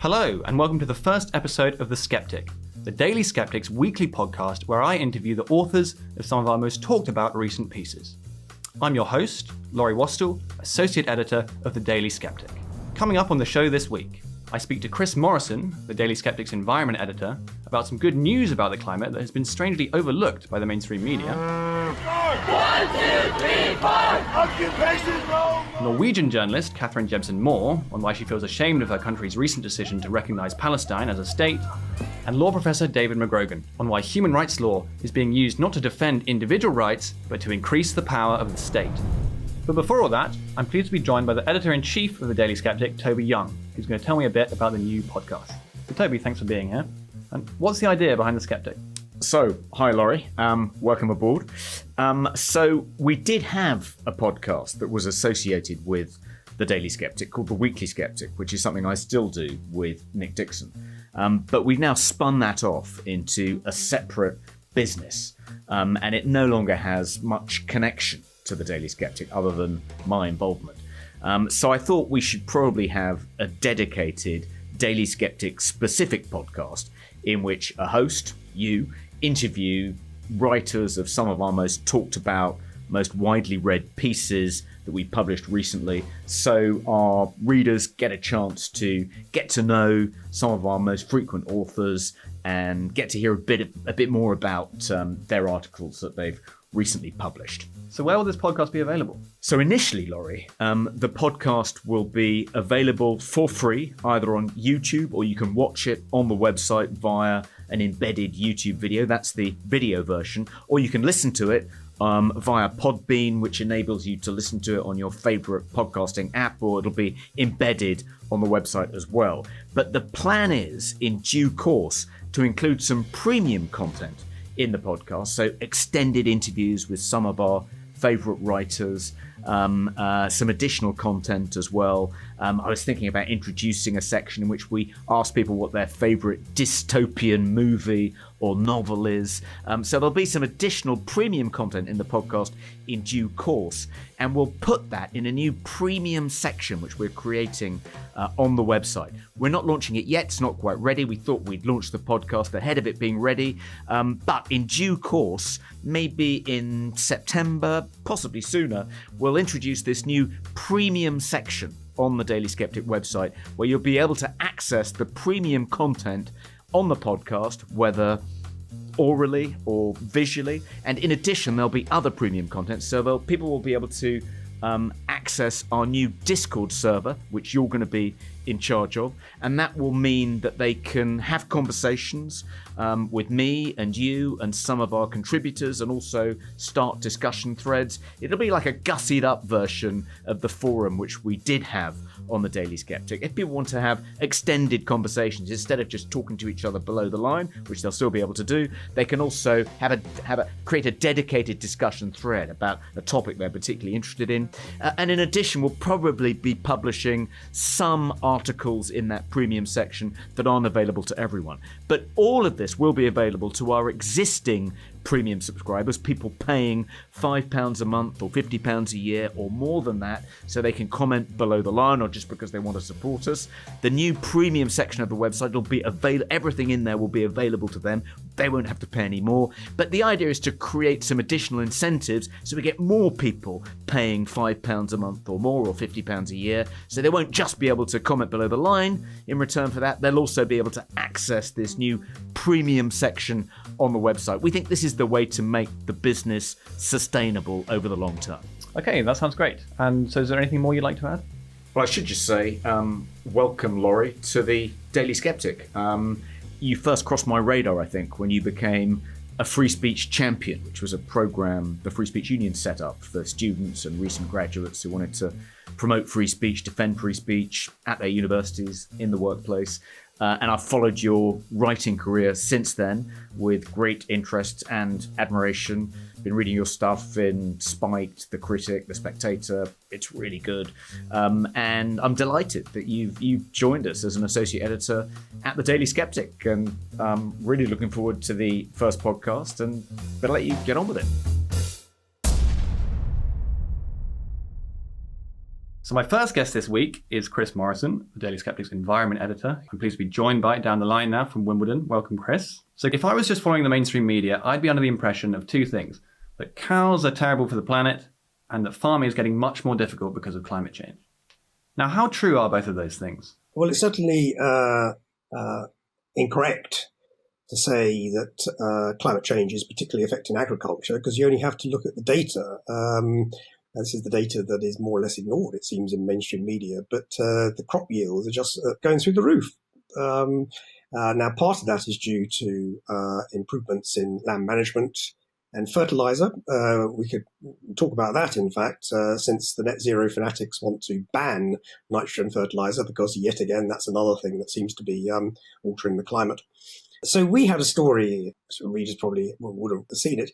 Hello, and welcome to the first episode of The Sceptic, the Daily Sceptic's weekly podcast where I interview the authors of some of our most talked about recent pieces. I'm your host, Laurie Wastel, Associate Editor of the Daily Sceptic. Coming up on the show this week, I speak to Chris Morrison, the Daily Sceptic's Environment Editor, about some good news about the climate that has been strangely overlooked by the mainstream media. 1, 2, 3, 4! Occupation Rome! Norwegian journalist Kathrine Jebsen-Moore on why she feels ashamed of her country's recent decision to recognise Palestine as a state, and law professor David McGrogan on why human rights law is being used not to defend individual rights, but to increase the power of the state. But before all that, I'm pleased to be joined by the editor-in-chief of the Daily Sceptic, Toby Young, who's going to tell me a bit about the new podcast. So Toby, thanks for being here. And what's the idea behind The Sceptic? So, hi Laurie, welcome aboard. So we did have a podcast that was associated with the Daily Sceptic called The Weekly Sceptic, which is something I still do with Nick Dixon. But we've now spun that off into a separate business, and it no longer has much connection to the Daily Sceptic other than my involvement. So I thought we should probably have a dedicated Daily Sceptic specific podcast in which a host, you, interview writers of some of our most talked about, most widely read pieces that we published recently, so our readers get a chance to get to know some of our most frequent authors and get to hear a bit more about their articles that they've recently published. So where will this podcast be available? So initially, Laurie, the podcast will be available for free either on YouTube, or you can watch it on the website via an embedded YouTube video. That's the video version. Or you can listen to it via Podbean, which enables you to listen to it on your favorite podcasting app, or it'll be embedded on the website as well. But the plan is, in due course, to include some premium content in the podcast, so extended interviews with some of our favourite writers, some additional content as well. I was thinking about introducing a section in which we ask people what their favourite dystopian movie or novel is. So there'll be some additional premium content in the podcast in due course, and we'll put that in a new premium section which we're creating on the website. We're not launching it yet, it's not quite ready. We thought we'd launch the podcast ahead of it being ready, but in due course, maybe in September, possibly sooner, we'll introduce this new premium section on the Daily Sceptic website where you'll be able to access the premium content on the podcast, whether orally or visually. And in addition, there'll be other premium content, so people will be able to access our new Discord server, which you're going to be in charge of, and that will mean that they can have conversations with me and you and some of our contributors, and also start discussion threads. It'll be like a gussied up version of the forum which we did have on the Daily Sceptic. If people want to have extended conversations instead of just talking to each other below the line, which they'll still be able to do, they can also create a dedicated discussion thread about a topic they're particularly interested in. And in addition, we'll probably be publishing some articles in that premium section that aren't available to everyone. But all of this will be available to our existing premium subscribers, people paying £5 a month or £50 a year or more than that, so they can comment below the line or just because they want to support us. The new premium section of the website will be available. Everything in there will be available to them. They won't have to pay any more. But the idea is to create some additional incentives so we get more people paying £5 a month or more, or £50 a year. So they won't just be able to comment below the line in return for that. They'll also be able to access this new premium section on the website. We think this is the way to make the business sustainable over the long term. Okay, that sounds great. And so is there anything more you'd like to add? Well, I should just say, welcome, Laurie, to the Daily Sceptic. You first crossed my radar, I think, when you became a free speech champion, which was a program the Free Speech Union set up for students and recent graduates who wanted to promote free speech, defend free speech at their universities, in the workplace. And I've followed your writing career since then with great interest and admiration. Been reading your stuff in Spiked, The Critic, The Spectator. It's really good. And I'm delighted that you've joined us as an associate editor at the Daily Sceptic. And I'm really looking forward to the first podcast, and better let you get on with it. So my first guest this week is Chris Morrison, the Daily Sceptic's environment editor. I'm pleased to be joined by down the line now from Wimbledon. Welcome, Chris. So if I was just following the mainstream media, I'd be under the impression of two things: that cows are terrible for the planet and that farming is getting much more difficult because of climate change. Now, how true are both of those things? Well, it's certainly incorrect to say that climate change is particularly affecting agriculture, because you only have to look at the data. This is the data that is more or less ignored, it seems, in mainstream media. But the crop yields are just going through the roof. Now, part of that is due to improvements in land management and fertilizer. We could talk about that, in fact, since the net zero fanatics want to ban nitrogen fertilizer, because yet again, that's another thing that seems to be altering the climate. So we had a story, so readers probably would have seen it,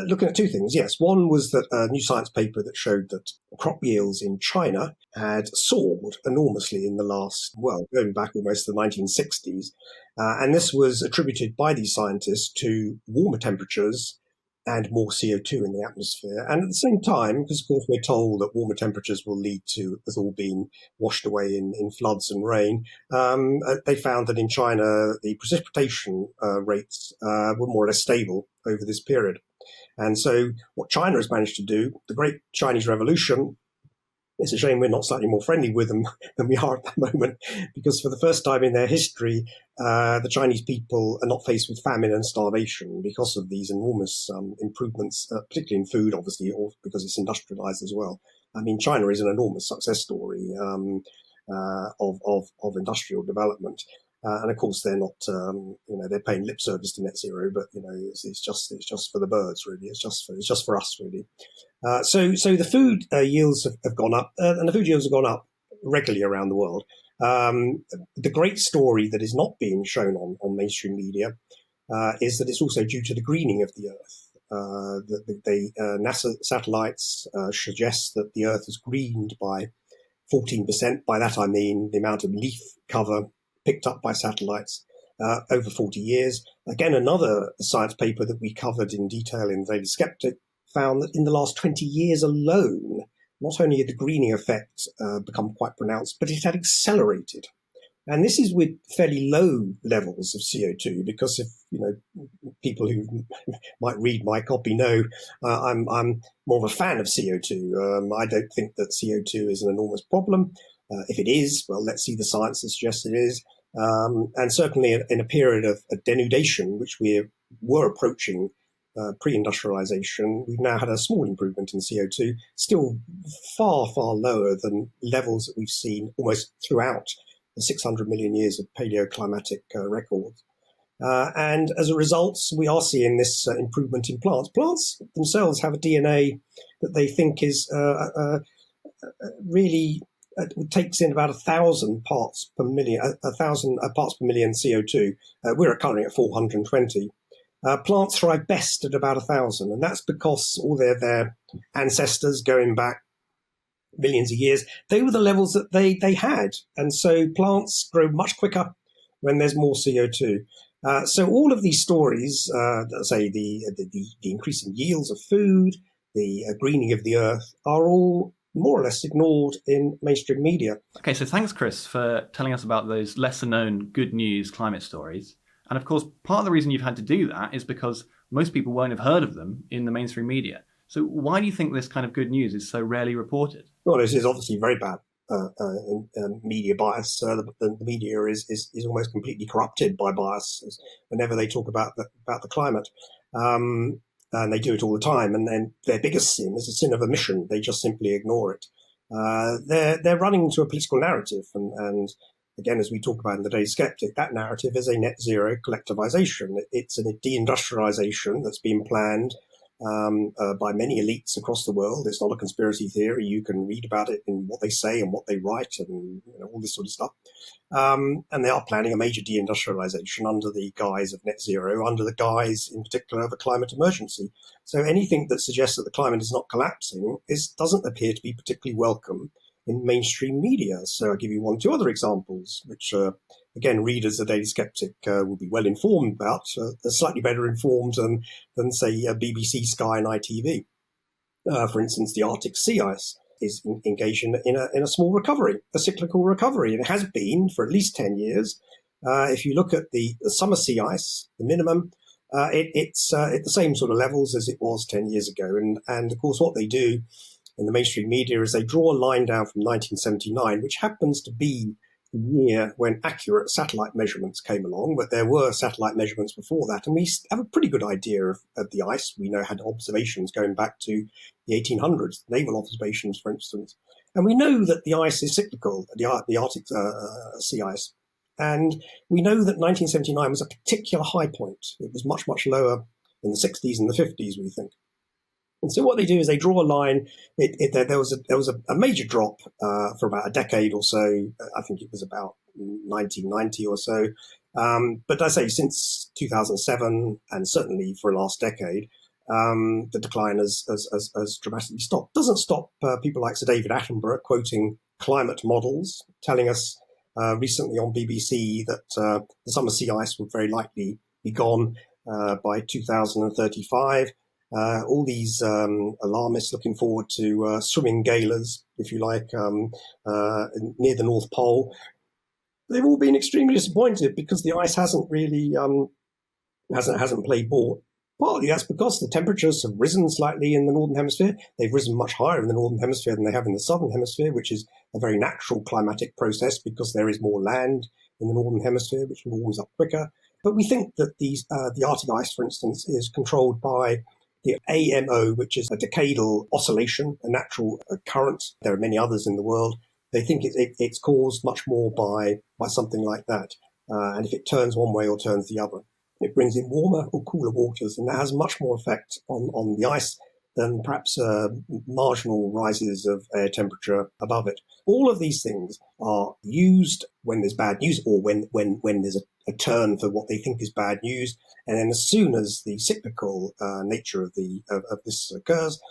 looking at two things. Yes, one was that a new science paper that showed that crop yields in China had soared enormously in the last, going back almost to the 1960s. And this was attributed by these scientists to warmer temperatures and more CO2 in the atmosphere. And at the same time, because of course we're told that warmer temperatures will lead to us all being washed away in floods and rain, they found that in China, the precipitation rates were more or less stable over this period. And so what China has managed to do, the Great Chinese Revolution, it's a shame we're not slightly more friendly with them than we are at the moment, because for the first time in their history, the Chinese people are not faced with famine and starvation because of these enormous improvements, particularly in food, obviously, or because it's industrialized as well. I mean, China is an enormous success story of industrial development. And of course, they're not, they're paying lip service to net zero, but it's just for the birds, really. It's just for us, really. So the food yields have gone up, and the food yields have gone up regularly around the world. The great story that is not being shown on mainstream media is that it's also due to the greening of the Earth. The NASA satellites suggest that the Earth is greened by 14%. By that I mean the amount of leaf cover picked up by satellites over 40 years. Again, another science paper that we covered in detail in the Daily Sceptic found that in the last 20 years alone, not only had the greening effect become quite pronounced, but it had accelerated. And this is with fairly low levels of CO2, because if people who might read my copy know, I'm more of a fan of CO2. I don't think that CO2 is an enormous problem. If it is, well, let's see the science that suggests it is. And certainly in a period of denudation, which we were approaching pre-industrialization, we've now had a small improvement in CO2, still far, far lower than levels that we've seen almost throughout the 600 million years of paleoclimatic records. And as a result, we are seeing this improvement in plants. Plants themselves have a DNA that they think is really... It takes in about 1,000 parts per million, 1,000 parts per million CO2. We're currently at 420. Plants thrive best at about 1,000, and that's because all their ancestors going back millions of years, they were the levels that they had. And so plants grow much quicker when there's more CO2. So all of these stories, say the increasing yields of food, the greening of the earth, are all more or less ignored in mainstream media. Okay, so thanks, Chris, for telling us about those lesser-known good news climate stories. And of course, part of the reason you've had to do that is because most people won't have heard of them in the mainstream media. So why do you think this kind of good news is so rarely reported? Well, this is obviously very bad media bias. The media is almost completely corrupted by bias whenever they talk about the climate. And they do it all the time. And then their biggest sin is a sin of omission. They just simply ignore it. They're running into a political narrative. And again, as we talk about in the Daily Sceptic, that narrative is a net zero collectivization. It's a deindustrialization that's been planned by many elites across the world. It's not a conspiracy theory. You can read about it in what they say and what they write and all this sort of stuff. And they are planning a major deindustrialization under the guise of net zero, under the guise in particular of a climate emergency. So anything that suggests that the climate is not collapsing doesn't appear to be particularly welcome in mainstream media. So I'll give you one or two other examples, which again, readers of Daily Sceptic will be well informed about, slightly better informed than say, BBC, Sky and ITV. For instance, the Arctic sea ice. is engaged in a small recovery, a cyclical recovery. And it has been for at least 10 years. If you look at the summer sea ice, the minimum, it's at the same sort of levels as it was 10 years ago. And of course, what they do in the mainstream media is they draw a line down from 1979, which happens to be the year when accurate satellite measurements came along, but there were satellite measurements before that. And we have a pretty good idea of the ice. We know had observations going back to the 1800s, naval observations, for instance. And we know that the ice is cyclical, the Arctic sea ice. And we know that 1979 was a particular high point. It was much, much lower in the 60s and the 50s, we think. And so what they do is they draw a line. There was a major drop for about a decade or so. I think it was about 1990 or so. But I say since 2007, and certainly for the last decade, the decline has dramatically stopped. Doesn't stop people like Sir David Attenborough quoting climate models, telling us recently on BBC that the summer sea ice would very likely be gone by 2035. All these alarmists looking forward to swimming galas, if you like, near the North Pole. They've all been extremely disappointed because the ice hasn't really hasn't played ball. Partly that's because the temperatures have risen slightly in the Northern Hemisphere. They've risen much higher in the Northern Hemisphere than they have in the Southern Hemisphere, which is a very natural climatic process because there is more land in the Northern Hemisphere, which warms up quicker. But we think that the Arctic ice, for instance, is controlled by the AMO, which is a decadal oscillation, a natural current. There are many others in the world. They think it's caused much more by something like that. And if it turns one way or turns the other, it brings in warmer or cooler waters, and that has much more effect on the ice than perhaps marginal rises of air temperature above it. All of these things are used when there's bad news or when there's a turn for what they think is bad news. And then as soon as the cyclical nature of this occurs,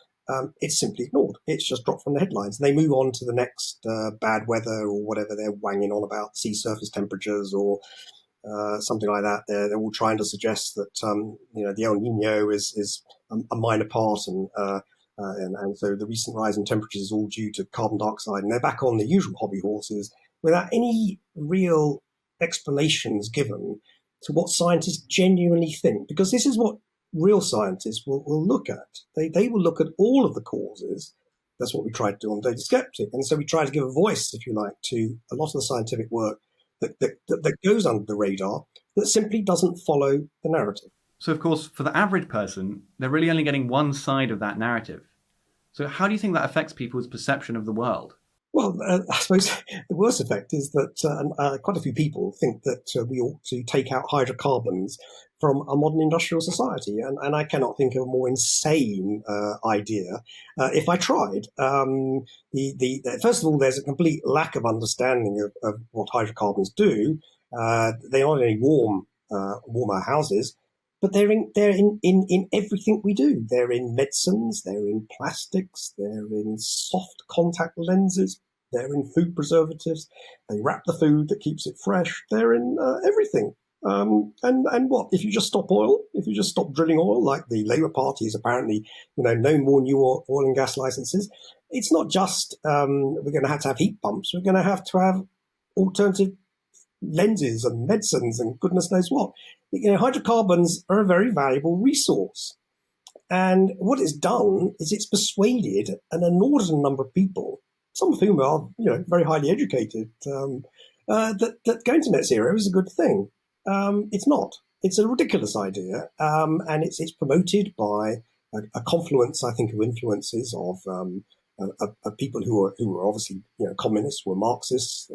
it's simply ignored. It's just dropped from the headlines. And they move on to the next bad weather or whatever they're wanging on about, sea surface temperatures or something like that. They're all trying to suggest that the El Nino is a minor part, and so the recent rise in temperatures is all due to carbon dioxide. And they're back on the usual hobby horses without any real explanations given to what scientists genuinely think, because this is what real scientists will look at. They will look at all of the causes. That's what we try to do on Daily Sceptic. And so we try to give a voice, if you like, to a lot of the scientific work that goes under the radar, that simply doesn't follow the narrative. So, of course, for the average person, they're really only getting one side of that narrative. So how do you think that affects people's perception of the world? Well, I suppose the worst effect is that quite a few people think that we ought to take out hydrocarbons from a modern industrial society. And I cannot think of a more insane idea if I tried. First of all, there's a complete lack of understanding of what hydrocarbons do. They not only warm our houses, but they're in everything we do. They're in medicines, they're in plastics, they're in soft contact lenses, they're in food preservatives. They wrap the food that keeps it fresh. They're in everything. And what if you just stop oil? If you just stop drilling oil, like the Labour Party is apparently, no more new oil and gas licenses. It's not just we're going to have heat pumps. We're going to have alternative lenses and medicines and goodness knows what. Hydrocarbons are a very valuable resource. And what it's done is it's persuaded an inordinate number of people, some of whom are, very highly educated, that going to net zero is a good thing. It's not. It's a ridiculous idea. And it's promoted by a confluence, I think, of influences of people who are obviously, communists, who are Marxists,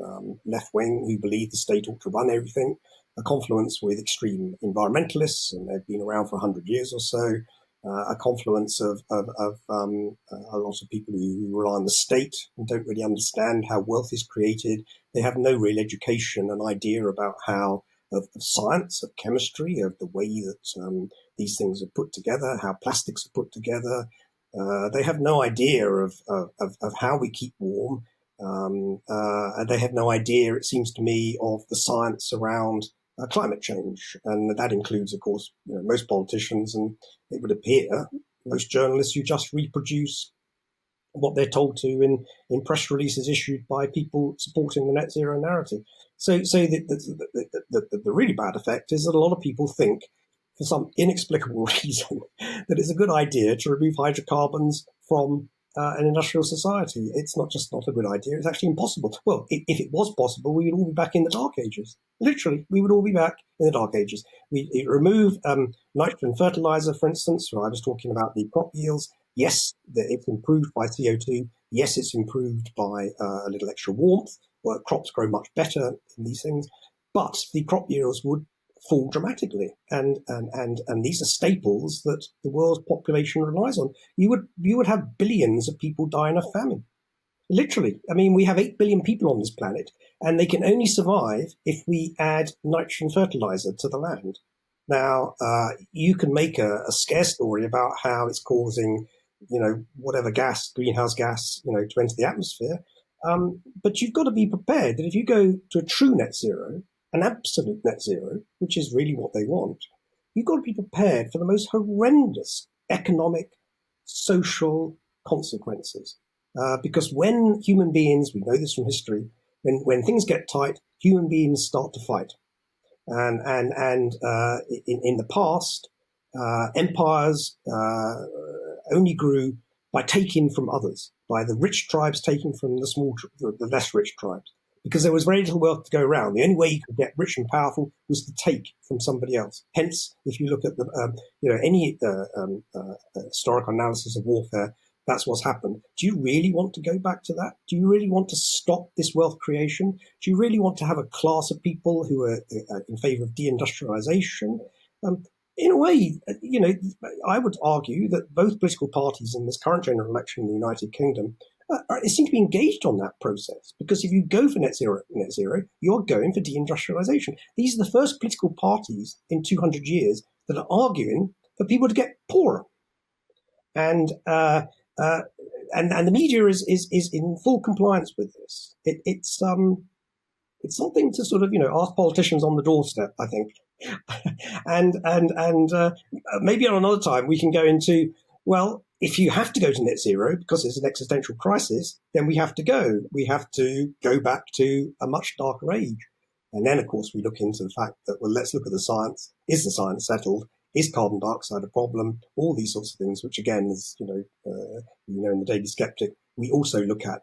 left-wing, who believe the state ought to run everything, a confluence with extreme environmentalists, and they've been around for 100 years or so, a confluence of a lot of people who rely on the state and don't really understand how wealth is created. They have no real education and idea about how of science, of chemistry, of the way that these things are put together, how plastics are put together. They have no idea of how we keep warm. And they have no idea, it seems to me, of the science around climate change. And that includes, of course, most politicians, and it would appear most journalists who just reproduce what they're told to in press releases issued by people supporting the net zero narrative. So the really bad effect is that a lot of people think, for some inexplicable reason, that it's a good idea to remove hydrocarbons from an industrial society. It's not just not a good idea, it's actually impossible. Well, if it was possible, we would all be back in the Dark Ages. Literally, we would all be back in the Dark Ages. We remove nitrogen fertilizer, for instance, where I was talking about the crop yields. Yes, it's improved by CO2. Yes, it's improved by a little extra warmth. Well, crops grow much better in these things, but the crop yields would fall dramatically, and these are staples that the world's population relies on. You would have billions of people dying of famine. Literally, I mean, we have 8 billion people on this planet, and they can only survive if we add nitrogen fertilizer to the land. Now, you can make a scare story about how it's causing, whatever gas, greenhouse gas, to enter the atmosphere. But you've got to be prepared that if you go to a true net zero, an absolute net zero, which is really what they want, you've got to be prepared for the most horrendous economic, social consequences. Because when human beings, we know this from history, when things get tight, human beings start to fight. And in the past, empires only grew by taking from others, by the rich tribes taking from the less rich tribes, because there was very little wealth to go around. The only way you could get rich and powerful was to take from somebody else. Hence, if you look at any historical analysis of warfare, that's what's happened. Do you really want to go back to that? Do you really want to stop this wealth creation? Do you really want to have a class of people who are in favor of deindustrialization? In a way, I would argue that both political parties in this current general election in the United Kingdom seem to be engaged on that process. Because if you go for net zero, you're going for deindustrialization. These are the first political parties in 200 years that are arguing for people to get poorer. And the media is in full compliance with this. It's something to sort of ask politicians on the doorstep, I think, and maybe on another time we can go into, well, if you have to go to net zero because it's an existential crisis, then we have to go. We have to go back to a much darker age, and then of course we look into the fact that, well, let's look at the science. Is the science settled? Is carbon dioxide a problem? All these sorts of things, which again is, in the Daily Sceptic, we also look at.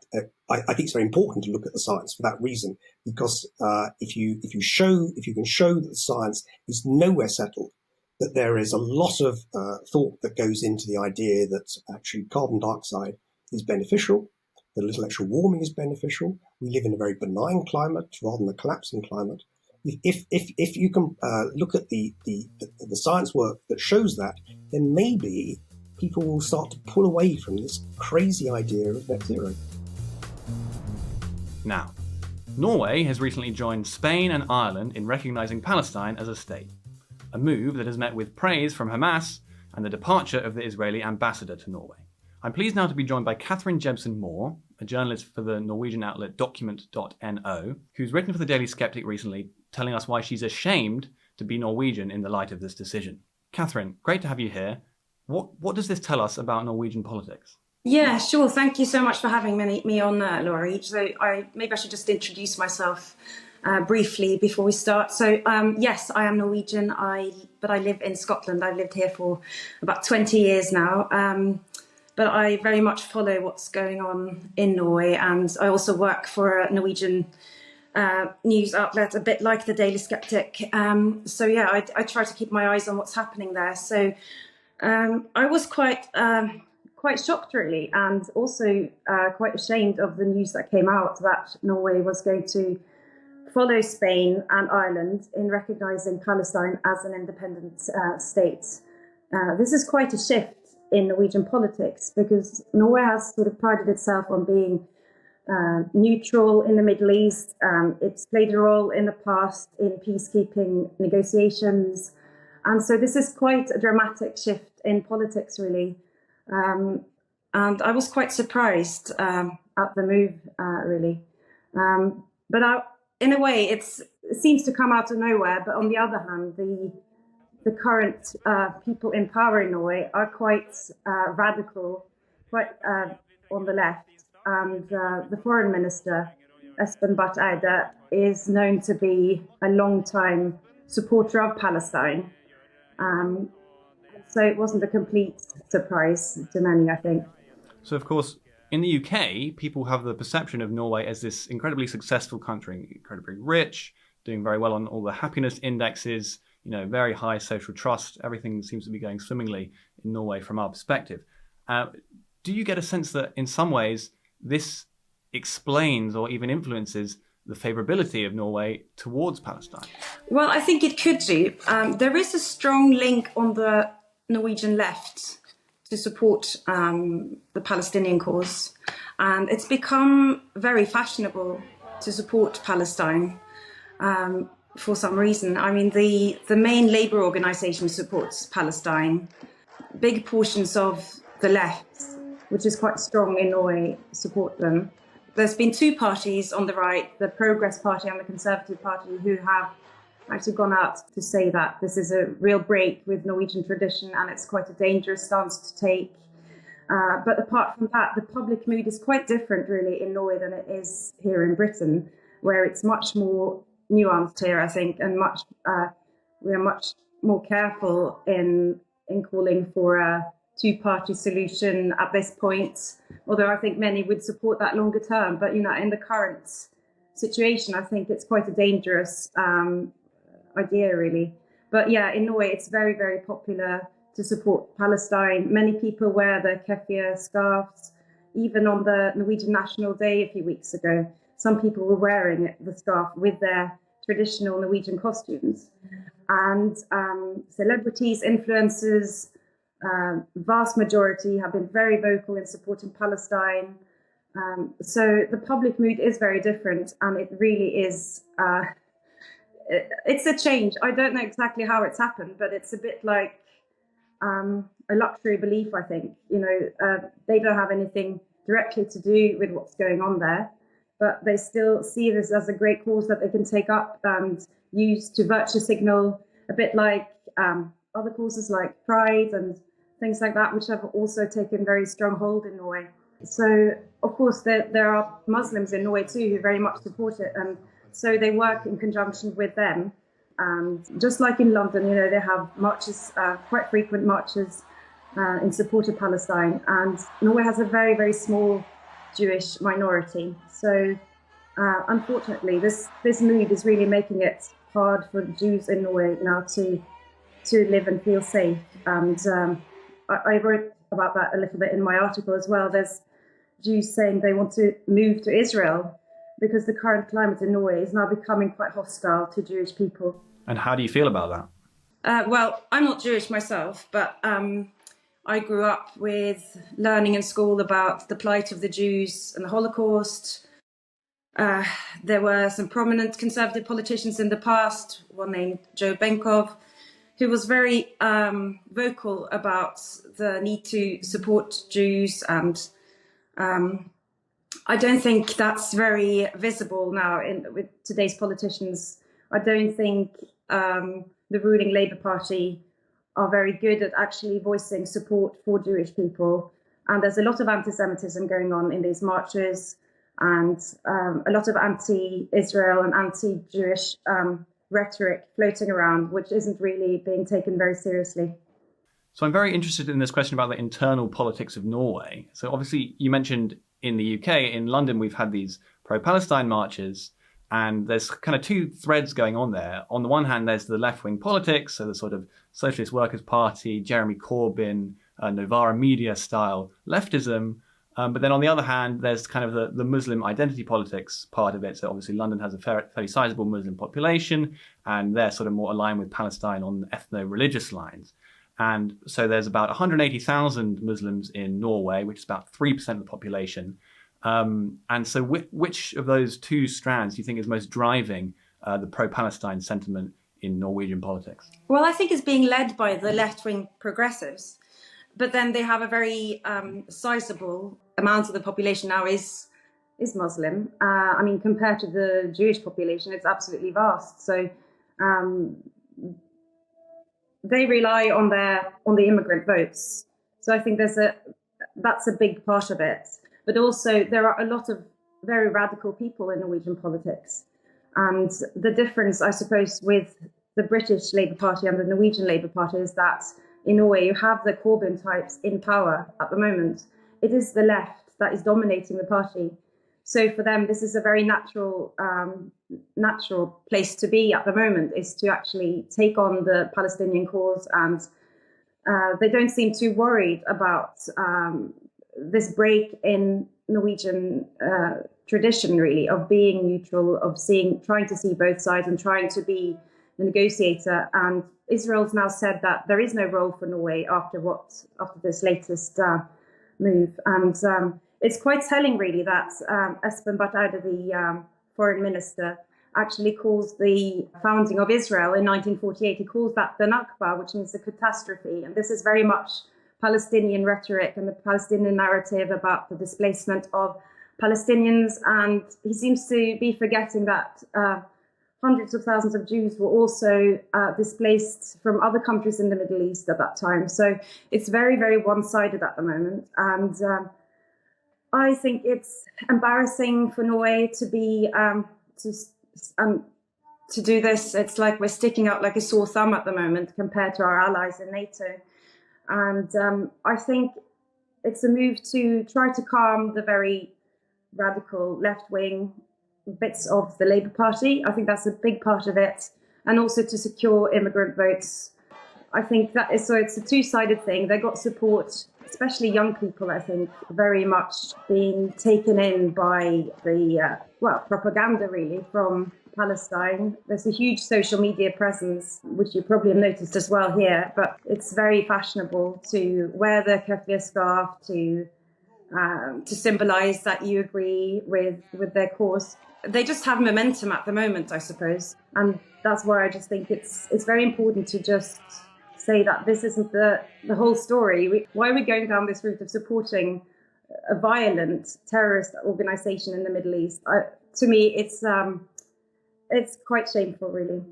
I think it's very important to look at the science for that reason, because if you can show that the science is nowhere settled, that there is a lot of thought that goes into the idea that actually carbon dioxide is beneficial, that little extra warming is beneficial. We live in a very benign climate rather than a collapsing climate. If you can look at the science work that shows that, then maybe people will start to pull away from this crazy idea of net zero. Now, Norway has recently joined Spain and Ireland in recognising Palestine as a state, a move that has met with praise from Hamas and the departure of the Israeli ambassador to Norway. I'm pleased now to be joined by Kathrine Jebsen-Moore, a journalist for the Norwegian outlet document.no, who's written for the Daily Sceptic recently, telling us why she's ashamed to be Norwegian in the light of this decision. Kathrine, great to have you here. What does this tell us about Norwegian politics? Yeah, sure. Thank you so much for having me on, Laurie. So maybe I should just introduce myself briefly before we start. So yes, I am Norwegian, but I live in Scotland. I've lived here for about 20 years now. But I very much follow what's going on in Norway, and I also work for a Norwegian news outlet, a bit like the Daily Sceptic. So yeah, I try to keep my eyes on what's happening there. So I was quite shocked, really, and also quite ashamed of the news that came out that Norway was going to follow Spain and Ireland in recognising Palestine as an independent state. This is quite a shift in Norwegian politics, because Norway has sort of prided itself on being neutral in the Middle East. It's played a role in the past in peacekeeping negotiations. And so this is quite a dramatic shift in politics, really. And I was quite surprised at the move, really. But in a way, it seems to come out of nowhere. But on the other hand, the current people in power in Norway are quite radical, quite on the left, and the foreign minister, Espen Barth Eide, is known to be a long-time supporter of Palestine. So it wasn't a complete surprise to many, I think. So, of course, in the UK, people have the perception of Norway as this incredibly successful country, incredibly rich, doing very well on all the happiness indexes, very high social trust. Everything seems to be going swimmingly in Norway from our perspective. Do you get a sense that in some ways this explains or even influences the favourability of Norway towards Palestine? Well, I think it could do. There is a strong link on the Norwegian left to support the Palestinian cause. And it's become very fashionable to support Palestine for some reason. I mean, the main labour organisation supports Palestine. Big portions of the left, which is quite strong in Norway, support them. There's been two parties on the right, the Progress Party and the Conservative Party, who have actually gone out to say that this is a real break with Norwegian tradition and it's quite a dangerous stance to take. But apart from that, the public mood is quite different really in Norway than it is here in Britain, where it's much more nuanced here, I think, and we are much more careful in calling for a two-party solution at this point, although I think many would support that longer term. But, in the current situation, I think it's quite a dangerous idea, really. But yeah, in Norway, it's very, very popular to support Palestine. Many people wear the keffiyeh scarves. Even on the Norwegian National Day a few weeks ago, some people were wearing the scarf with their traditional Norwegian costumes. And celebrities, influencers, vast majority have been very vocal in supporting Palestine. So the public mood is very different, and it really is, it's a change. I don't know exactly how it's happened, but it's a bit like a luxury belief, I think. They don't have anything directly to do with what's going on there, but they still see this as a great cause that they can take up and use to virtue signal, a bit like other causes like Pride and things like that, which have also taken very strong hold in Norway. So, of course, there are Muslims in Norway too who very much support it, and so they work in conjunction with them. And just like in London, they have marches, quite frequent marches in support of Palestine. And Norway has a very, very small Jewish minority. So, unfortunately, this mood is really making it hard for Jews in Norway now to live and feel safe. And I wrote about that a little bit in my article as well. There's Jews saying they want to move to Israel because the current climate in Norway is now becoming quite hostile to Jewish people. And how do you feel about that? Well, I'm not Jewish myself, but I grew up with learning in school about the plight of the Jews and the Holocaust. There were some prominent conservative politicians in the past, one named Joe Benkov, who was very vocal about the need to support Jews. And I don't think that's very visible now with today's politicians. I don't think the ruling Labour Party are very good at actually voicing support for Jewish people. And there's a lot of anti-Semitism going on in these marches, and a lot of anti-Israel and anti-Jewish rhetoric floating around, which isn't really being taken very seriously. So I'm very interested in this question about the internal politics of Norway. So obviously you mentioned in the UK, in London, we've had these pro-Palestine marches, and there's kind of two threads going on there. On the one hand, there's the left-wing politics, so the sort of Socialist Workers' Party, Jeremy Corbyn, Novara Media style leftism. But then on the other hand, there's kind of the Muslim identity politics part of it. So obviously London has a fairly sizable Muslim population, and they're sort of more aligned with Palestine on ethno-religious lines. And so there's about 180,000 Muslims in Norway, which is about 3% of the population. And so which of those two strands do you think is most driving the pro-Palestine sentiment in Norwegian politics? Well, I think it's being led by the left-wing progressives. But then they have a very sizable amount of the population now is Muslim. I mean, compared to the Jewish population, it's absolutely vast. So they rely on the immigrant votes. So I think that's a big part of it. but also there are a lot of very radical people in Norwegian politics. And the difference, I suppose, with the British Labour Party and the Norwegian Labour Party is that in Norway you have the Corbyn types in power at the moment. It is the left that is dominating the party. So for them, this is a very natural place to be at the moment, is to actually take on the Palestinian cause. And they don't seem too worried about this break in Norwegian tradition, really, of being neutral, of trying to see both sides and trying to be a negotiator. And Israel's now said that there is no role for Norway after this latest move. And it's quite telling, really, that Espen Barth Eide, the foreign minister, actually calls the founding of Israel in 1948, he calls that the Nakba, which means the catastrophe. And this is very much Palestinian rhetoric and the Palestinian narrative about the displacement of Palestinians. And he seems to be forgetting that hundreds of thousands of Jews were also displaced from other countries in the Middle East at that time. So it's very, very one-sided at the moment. And I think it's embarrassing for Norway to be to do this. It's like we're sticking out like a sore thumb at the moment compared to our allies in NATO. And I think it's a move to try to calm the very radical left-wing bits of the Labour Party. I think that's a big part of it. And also to secure immigrant votes. I think that is, so it's a two-sided thing. They got support, especially young people, I think, very much being taken in by the, propaganda, really, from Palestine. There's a huge social media presence, which you probably have noticed as well here, but it's very fashionable to wear the keffiyeh scarf, to symbolise that you agree with their cause. They just have momentum at the moment, I suppose. And that's why I just think it's very important to just say that this isn't the whole story. Why are we going down this route of supporting a violent terrorist organisation in the Middle East? To me, it's quite shameful, really.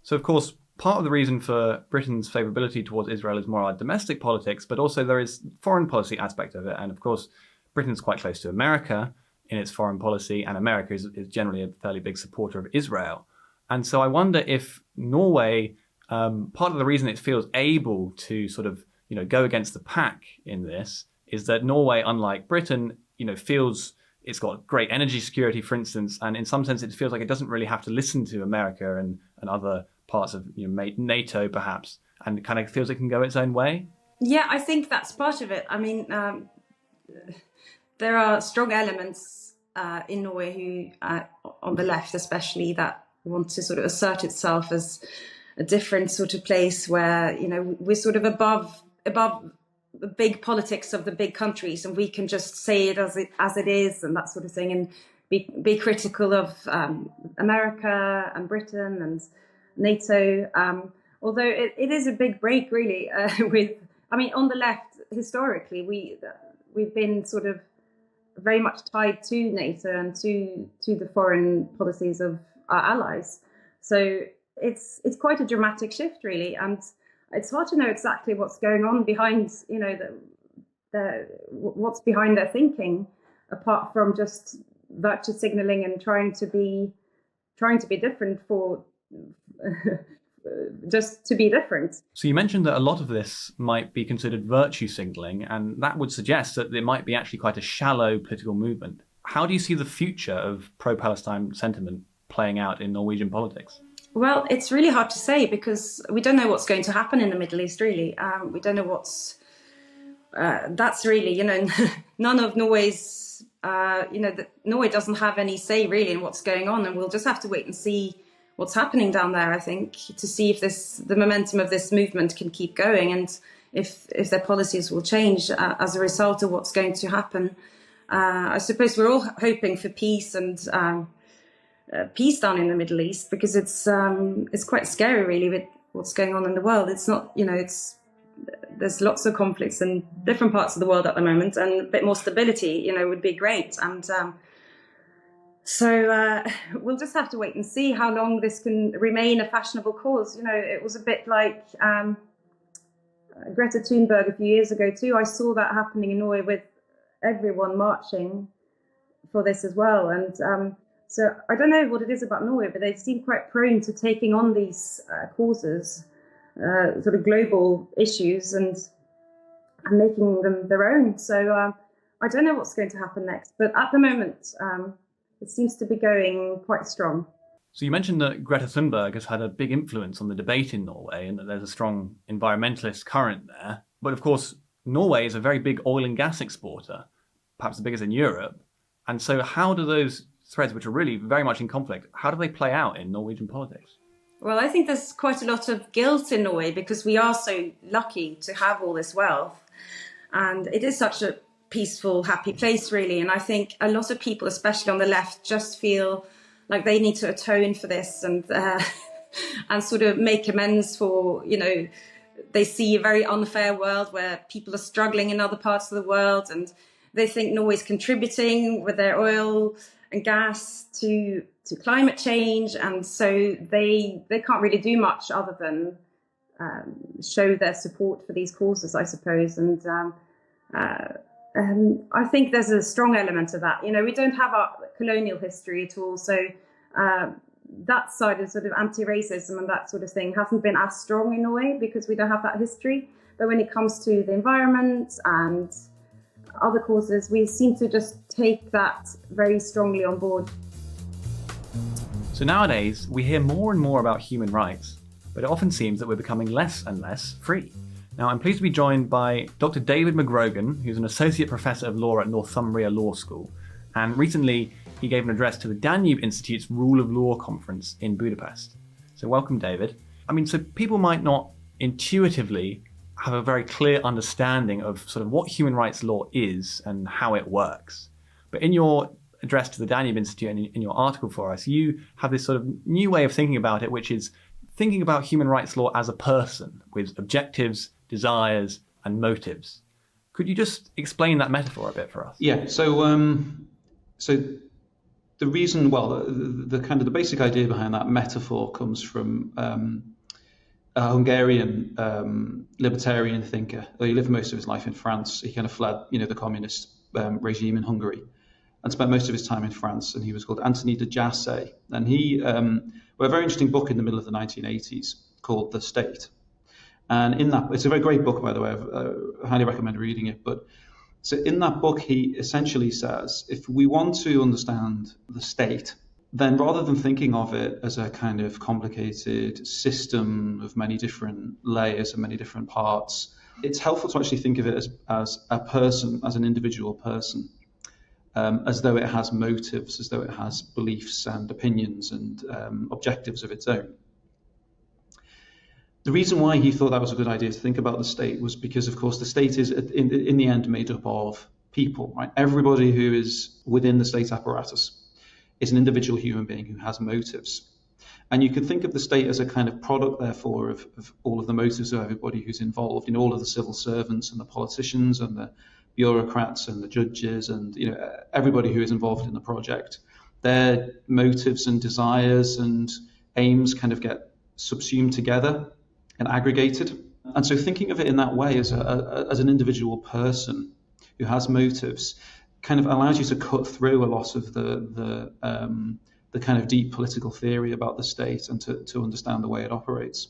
So, of course, part of the reason for Britain's favourability towards Israel is more our domestic politics, but also there is foreign policy aspect of it. And of course, Britain's quite close to America in its foreign policy, and America is generally a fairly big supporter of Israel. And so I wonder if Norway, part of the reason it feels able to sort of, go against the pack in this is that Norway, unlike Britain, feels it's got great energy security, for instance, and in some sense it feels like it doesn't really have to listen to America and other parts of NATO, perhaps, and kind of feels it can go its own way. Yeah, I think that's part of it. I mean, there are strong elements in Norway who, on the left especially, that want to sort of assert itself as a different sort of place where, we're sort of above the big politics of the big countries, and we can just say it as it is and that sort of thing, and be critical of America and Britain and NATO. Although it is a big break, really. On the left, historically, we've been sort of very much tied to NATO and to the foreign policies of our allies. So it's quite a dramatic shift, really, and it's hard to know exactly what's going on behind, what's behind their thinking, apart from just virtue signaling and trying to be different for just to be different. So you mentioned that a lot of this might be considered virtue signaling, and that would suggest that it might be actually quite a shallow political movement. How do you see the future of pro-Palestine sentiment playing out in Norwegian politics? Well, it's really hard to say because we don't know what's going to happen in the Middle East, really. We don't know what's... that's really, none of Norway's... Norway doesn't have any say, really, in what's going on, and we'll just have to wait and see what's happening down there, I think, to see if the momentum of this movement can keep going and if their policies will change as a result of what's going to happen. I suppose we're all hoping for peace and... peace down in the Middle East, because it's quite scary, really, with what's going on in the world. It's not, there's lots of conflicts in different parts of the world at the moment, and a bit more stability, would be great. And so we'll just have to wait and see how long this can remain a fashionable cause. It was a bit like Greta Thunberg a few years ago too. I saw that happening in Norway with everyone marching for this as well. And so I don't know what it is about Norway, but they seem quite prone to taking on these causes, sort of global issues, and making them their own. So I don't know what's going to happen next, but at the moment, it seems to be going quite strong. So you mentioned that Greta Thunberg has had a big influence on the debate in Norway and that there's a strong environmentalist current there. But of course, Norway is a very big oil and gas exporter, perhaps the biggest in Europe. And so how do those threads, which are really very much in conflict, how do they play out in Norwegian politics? Well, I think there's quite a lot of guilt in Norway because we are so lucky to have all this wealth. And it is such a peaceful, happy place, really. And I think a lot of people, especially on the left, just feel like they need to atone for this and sort of make amends for, they see a very unfair world where people are struggling in other parts of the world, and they think Norway's contributing with their oil and gas to climate change, and so they can't really do much other than show their support for these causes, I suppose. And I think there's a strong element of that. We don't have our colonial history at all, so that side of sort of anti-racism and that sort of thing hasn't been as strong in Norway because we don't have that history. But when it comes to the environment and other causes, we seem to just take that very strongly on board. So nowadays, we hear more and more about human rights, but it often seems that we're becoming less and less free. Now, I'm pleased to be joined by Dr. David McGrogan, who's an associate professor of law at Northumbria Law School. And recently, he gave an address to the Danube Institute's Rule of Law conference in Budapest. So welcome, David. So people might not intuitively have a very clear understanding of sort of what human rights law is and how it works. But in your address to the Danube Institute and in your article for us, you have this sort of new way of thinking about it, which is thinking about human rights law as a person with objectives, desires, and motives. Could you just explain that metaphor a bit for us? Yeah. So the reason, the basic idea behind that metaphor comes from a Hungarian libertarian thinker. He lived most of his life in France. He kind of fled, the communist regime in Hungary, and spent most of his time in France. And he was called Anthony de Jassé. And he wrote a very interesting book in the middle of the 1980s called The State. And in that, it's a very great book, by the way. I highly recommend reading it. But so in that book, he essentially says, if we want to understand the state, then rather than thinking of it as a kind of complicated system of many different layers and many different parts, it's helpful to actually think of it as a person, as an individual person, as though it has motives, as though it has beliefs and opinions and objectives of its own. The reason why he thought that was a good idea to think about the state was because, of course, the state is in the end made up of people, right? Everybody who is within the state apparatus is an individual human being who has motives. And you could think of the state as a kind of product, therefore, of all of the motives of everybody who's involved, all of the civil servants and the politicians and the bureaucrats and the judges and everybody who is involved in the project. Their motives and desires and aims kind of get subsumed together and aggregated. And so thinking of it in that way as an individual person who has motives kind of allows you to cut through a lot of the kind of deep political theory about the state and to understand the way it operates.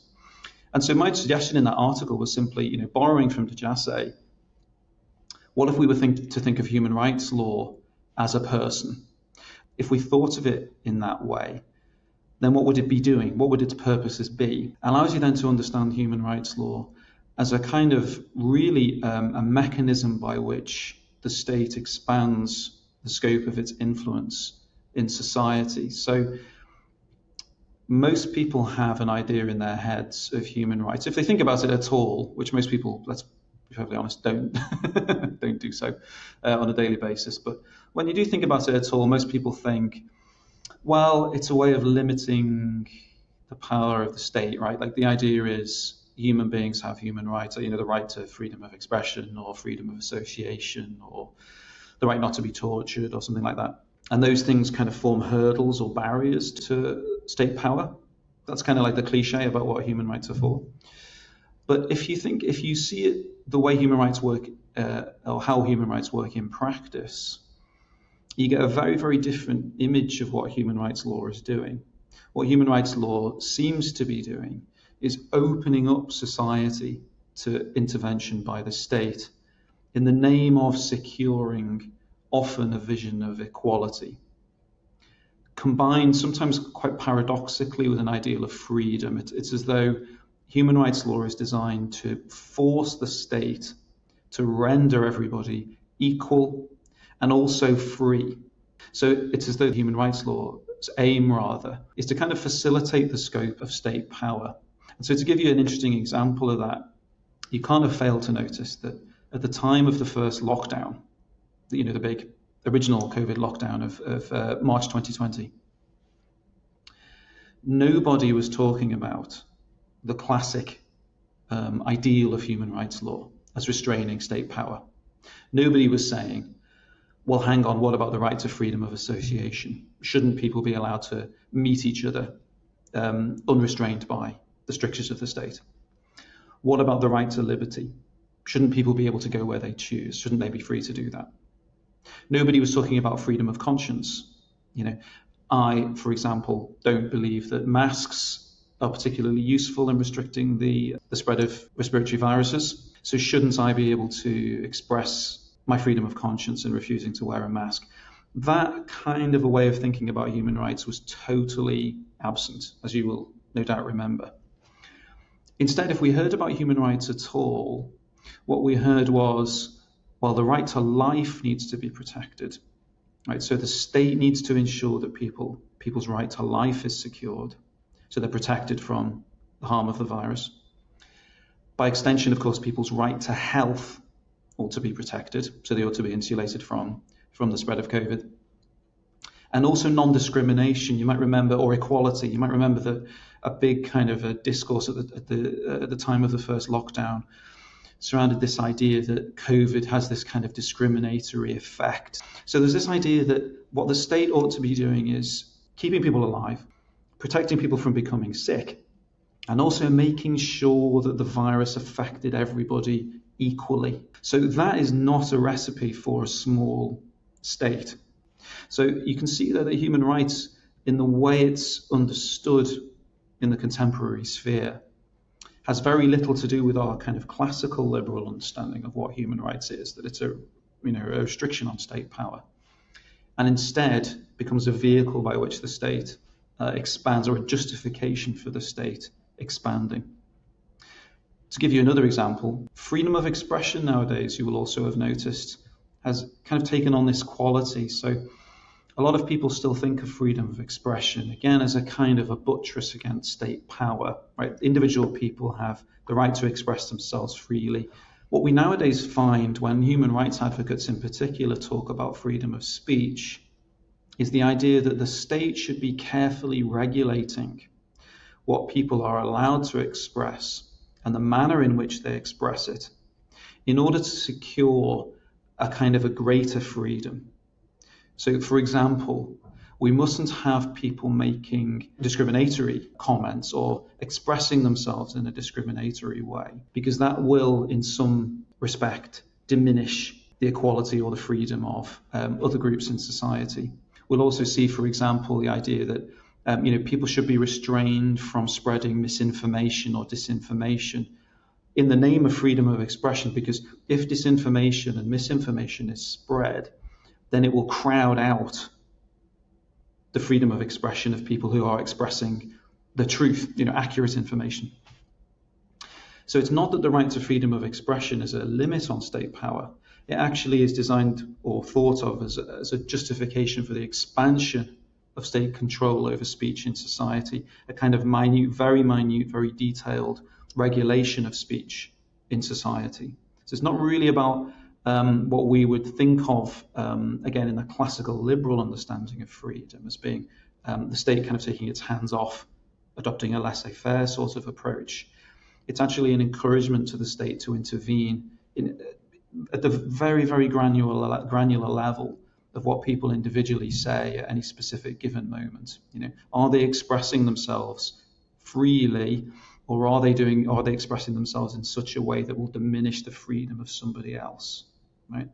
And so my suggestion in that article was simply, borrowing from de Jassé, what if we were to think of human rights law as a person? If we thought of it in that way, then what would it be doing? What would its purposes be? Allows you then to understand human rights law as a kind of really a mechanism by which the state expands the scope of its influence in society. So most people have an idea in their heads of human rights. If they think about it at all, which most people, let's be perfectly honest, don't do so on a daily basis. But when you do think about it at all, most people think, well, it's a way of limiting the power of the state, right? Like the idea is human beings have human rights, the right to freedom of expression or freedom of association or the right not to be tortured or something like that. And those things kind of form hurdles or barriers to state power. That's kind of like the cliche about what human rights are for. But if you see it the way human rights work, or how human rights work in practice, you get a very, very different image of what human rights law is doing. What human rights law seems to be doing is opening up society to intervention by the state in the name of securing often a vision of equality, combined sometimes quite paradoxically with an ideal of freedom. It's as though human rights law is designed to force the state to render everybody equal and also free. So it's as though human rights law's aim, rather, is to kind of facilitate the scope of state power. And so to give you an interesting example of that, you can't have failed to notice that at the time of the first lockdown, the big original COVID lockdown of March 2020, nobody was talking about the classic ideal of human rights law as restraining state power. Nobody was saying, well, hang on, what about the right to freedom of association? Shouldn't people be allowed to meet each other unrestrained by the strictures of the state? What about the right to liberty? Shouldn't people be able to go where they choose? Shouldn't they be free to do that? Nobody was talking about freedom of conscience. I, for example, don't believe that masks are particularly useful in restricting the spread of respiratory viruses. So shouldn't I be able to express my freedom of conscience in refusing to wear a mask? That kind of a way of thinking about human rights was totally absent, as you will no doubt remember. Instead, if we heard about human rights at all, what we heard was, well, the right to life needs to be protected. Right? So the state needs to ensure that people's right to life is secured, so they're protected from the harm of the virus. By extension, of course, people's right to health ought to be protected, so they ought to be insulated from the spread of COVID. And also non-discrimination, you might remember, or equality. You might remember that a big kind of a discourse at the time of the first lockdown surrounded this idea that COVID has this kind of discriminatory effect. So there's this idea that what the state ought to be doing is keeping people alive, protecting people from becoming sick, and also making sure that the virus affected everybody equally. So that is not a recipe for a small state. So you can see that human rights, in the way it's understood in the contemporary sphere, has very little to do with our kind of classical liberal understanding of what human rights is, that it's a restriction on state power, and instead becomes a vehicle by which the state expands, or a justification for the state expanding. To give you another example, freedom of expression nowadays, you will also have noticed, has kind of taken on this quality. So a lot of people still think of freedom of expression, again, as a kind of a buttress against state power, right? Individual people have the right to express themselves freely. What we nowadays find when human rights advocates in particular talk about freedom of speech is the idea that the state should be carefully regulating what people are allowed to express and the manner in which they express it in order to secure a kind of a greater freedom. So, for example, we mustn't have people making discriminatory comments or expressing themselves in a discriminatory way, because that will, in some respect, diminish the equality or the freedom of other groups in society. We'll also see, for example, the idea that people should be restrained from spreading misinformation or disinformation in the name of freedom of expression, because if disinformation and misinformation is spread, then it will crowd out the freedom of expression of people who are expressing the truth, accurate information. So it's not that the right to freedom of expression is a limit on state power. It actually is designed or thought of as a justification for the expansion of state control over speech in society, a kind of minute, very detailed regulation of speech in society. So it's not really about what we would think of, again, in the classical liberal understanding of freedom as being the state kind of taking its hands off, adopting a laissez-faire sort of approach. It's actually an encouragement to the state to intervene at the very, very granular level of what people individually say at any specific given moment. Are they expressing themselves freely or are they expressing themselves in such a way that will diminish the freedom of somebody else, right?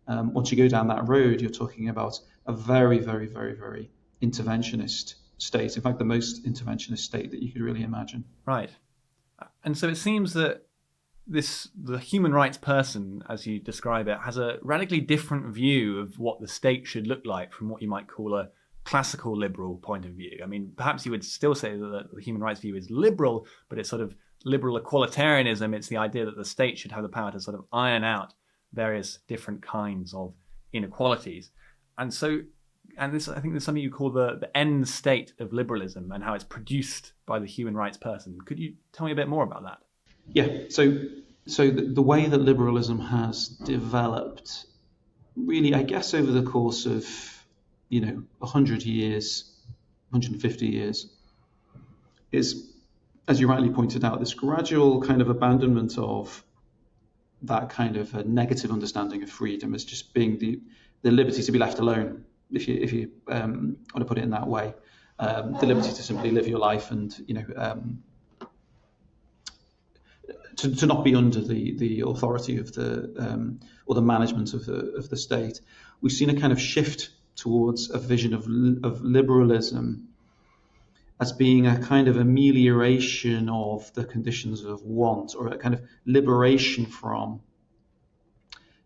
Once you go down that road, you're talking about a very, very, very, very interventionist state. In fact, the most interventionist state that you could really imagine. Right. And so it seems that the human rights person, as you describe it, has a radically different view of what the state should look like from what you might call a classical liberal point of view. I mean, perhaps you would still say that the human rights view is liberal, but it's sort of liberal equalitarianism. It's the idea that the state should have the power to sort of iron out various different kinds of inequalities. And this, I think, there's something you call the end state of liberalism and how it's produced by the human rights person. Could you tell me a bit more about that? Yeah. So the way that liberalism has developed, really, I guess, over the course of 100 years, 150 years, is, as you rightly pointed out, this gradual kind of abandonment of that kind of a negative understanding of freedom as just being the liberty to be left alone, if you want to put it in that way, the liberty to simply live your life and to not be under the authority of the or the management of the state. We've seen a kind of shift towards a vision of liberalism as being a kind of amelioration of the conditions of want, or a kind of liberation from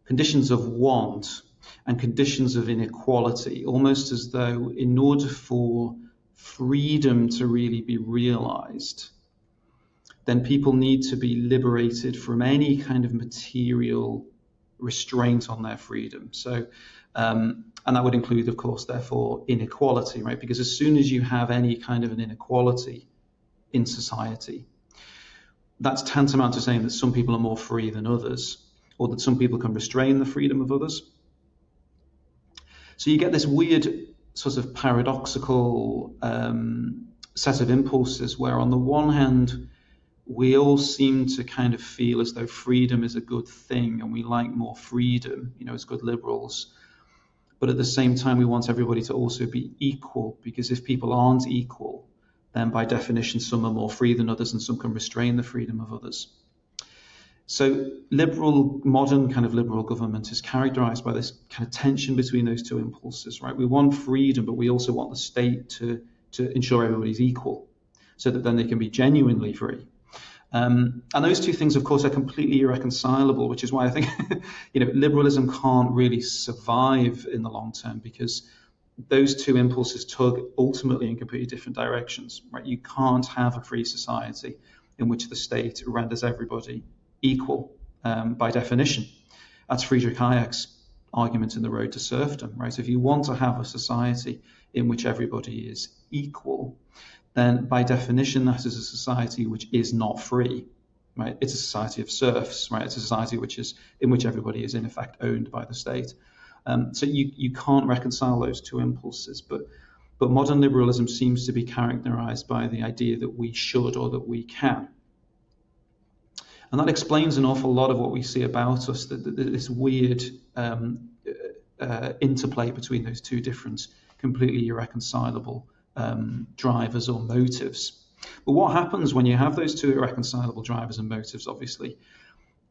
conditions of want and conditions of inequality, almost as though in order for freedom to really be realized, then people need to be liberated from any kind of material restraint on their freedom. So, and that would include, of course, therefore, inequality, right? Because as soon as you have any kind of an inequality in society, that's tantamount to saying that some people are more free than others, or that some people can restrain the freedom of others. So you get this weird sort of paradoxical set of impulses where, on the one hand, we all seem to kind of feel as though freedom is a good thing and we like more freedom, as good liberals. But at the same time, we want everybody to also be equal, because if people aren't equal, then by definition, some are more free than others and some can restrain the freedom of others. So modern kind of liberal government is characterized by this kind of tension between those two impulses, right? We want freedom, but we also want the state to ensure everybody's equal so that then they can be genuinely free. And those two things, of course, are completely irreconcilable, which is why I think liberalism can't really survive in the long term, because those two impulses tug ultimately in completely different directions, right? You can't have a free society in which the state renders everybody equal by definition. That's Friedrich Hayek's argument in The Road to Serfdom, right? If you want to have a society in which everybody is equal, then by definition, that is a society which is not free, right? It's a society of serfs, right? It's a society in which everybody is in effect owned by the state. So you can't reconcile those two impulses, but modern liberalism seems to be characterized by the idea that we should, or that we can. And that explains an awful lot of what we see about us, this weird interplay between those two different, completely irreconcilable drivers or motives. But what happens when you have those two irreconcilable drivers and motives, obviously,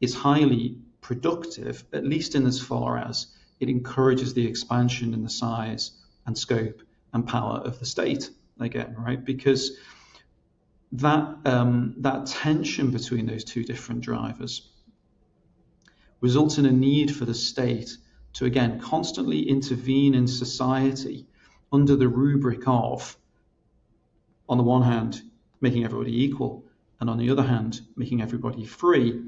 is highly productive, at least in as far as it encourages the expansion in the size and scope and power of the state, again, right? Because that tension between those two different drivers results in a need for the state to, again, constantly intervene in society under the rubric of, on the one hand, making everybody equal, and on the other hand, making everybody free,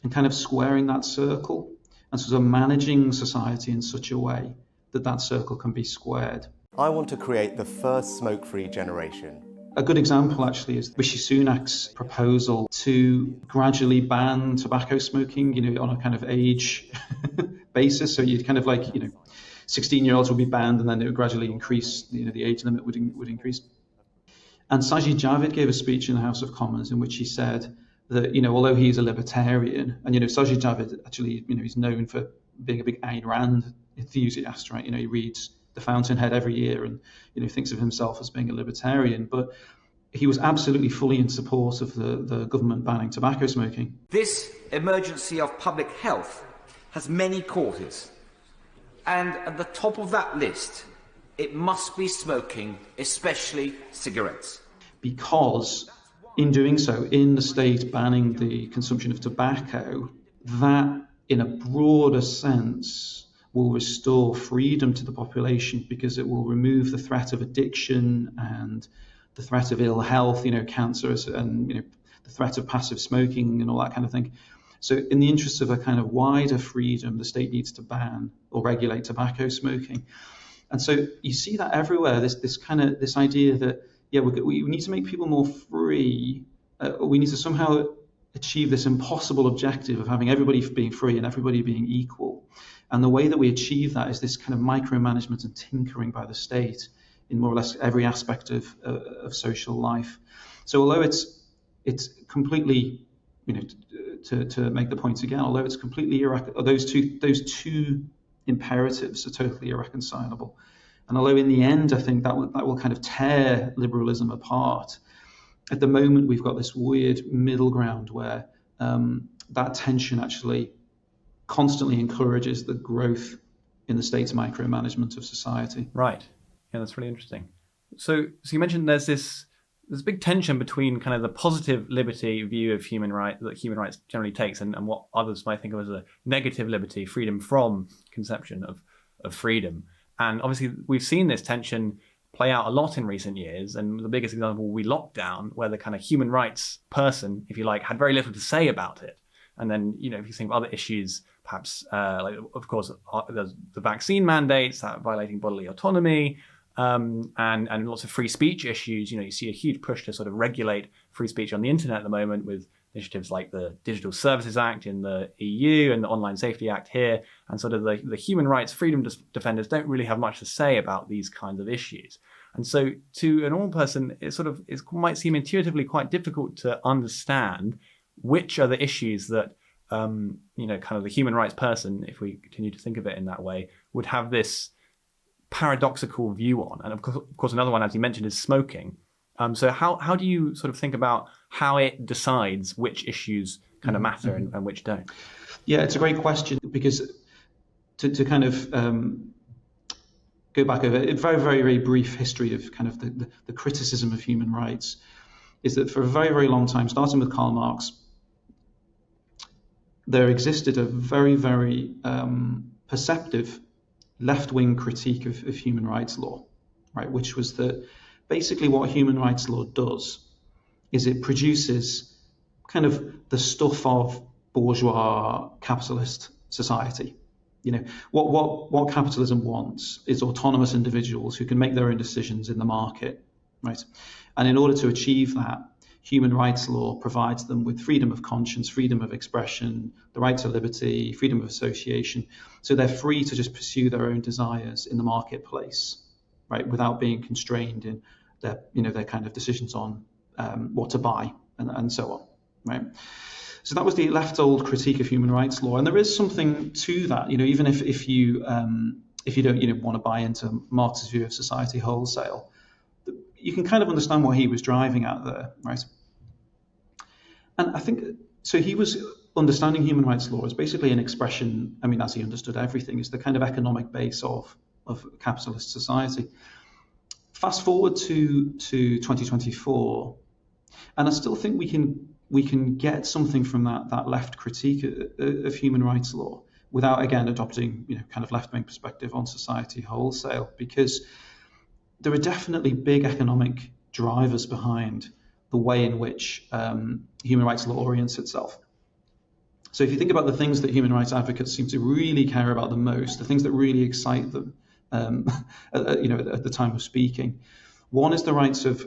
and kind of squaring that circle, and sort of managing society in such a way that that circle can be squared. I want to create the first smoke-free generation. A good example, actually, is Rishi Sunak's proposal to gradually ban tobacco smoking, on a kind of age basis. So you'd kind of 16-year-olds would be banned, and then it would gradually increase, the age limit would increase. And Sajid Javid gave a speech in the House of Commons in which he said that, although he's a libertarian, and, Sajid Javid actually, he's known for being a big Ayn Rand enthusiast, right? He reads The Fountainhead every year and, thinks of himself as being a libertarian. But he was absolutely fully in support of the government banning tobacco smoking. This emergency of public health has many causes, and at the top of that list, it must be smoking, especially cigarettes. Because in doing so, in the state banning the consumption of tobacco, that in a broader sense will restore freedom to the population, because it will remove the threat of addiction and the threat of ill health, cancer, and the threat of passive smoking and all that kind of thing. So in the interest of a kind of wider freedom, the state needs to ban or regulate tobacco smoking. And so you see that everywhere, this idea that, we need to make people more free. We need to somehow achieve this impossible objective of having everybody being free and everybody being equal. And the way that we achieve that is this kind of micromanagement and tinkering by the state in more or less every aspect of social life. So although it's completely, to make the point again, although it's completely those two imperatives are totally irreconcilable. And although in the end, I think that will kind of tear liberalism apart, at the moment we've got this weird middle ground where that tension actually constantly encourages the growth in the state's micromanagement of society. Right. Yeah, that's really interesting. So you mentioned there's a big tension between kind of the positive liberty view of human rights that human rights generally takes and what others might think of as a negative liberty, freedom from conception of freedom. And obviously we've seen this tension play out a lot in recent years. And the biggest example will be lockdown, where the kind of human rights person, if you like, had very little to say about it. And then, if you think of other issues, perhaps, of course, there's the vaccine mandates, that violating bodily autonomy, and lots of free speech issues. You see a huge push to sort of regulate free speech on the internet at the moment, with initiatives like the Digital Services Act in the EU and the Online Safety Act here. And sort of the human rights freedom defenders don't really have much to say about these kinds of issues. And so to a normal person, it might seem intuitively quite difficult to understand which are the issues that, kind of the human rights person, if we continue to think of it in that way, would have this paradoxical view on. And of course, another one, as you mentioned, is smoking. So how do you sort of think about how it decides which issues kind of matter and which don't? Yeah, it's a great question, because to kind of go back over a very, very, very brief history of kind of the criticism of human rights, is that for a very, very long time, starting with Karl Marx, there existed a very, very perceptive left-wing critique of human rights law, right? Which was that basically what human rights law does is it produces kind of the stuff of bourgeois capitalist society. What capitalism wants is autonomous individuals who can make their own decisions in the market, right? And in order to achieve that, human rights law provides them with freedom of conscience, freedom of expression, the right to liberty, freedom of association. So they're free to just pursue their own desires in the marketplace, right, without being constrained in their kind of decisions on what to buy and so on, right? So that was the left-old critique of human rights law, and there is something to that. Even if you don't want to buy into Marx's view of society wholesale, you can kind of understand what he was driving at there, right? And I think so. He was understanding human rights law as basically an expression. As he understood everything, is the kind of economic base of capitalist society. Fast forward to 2024, and I still think we can get something from that left critique of human rights law without, again, adopting kind of left-wing perspective on society wholesale, because there are definitely big economic drivers behind the way in which human rights law orients itself. So if you think about the things that human rights advocates seem to really care about the most, the things that really excite them, at the time of speaking, one is the rights of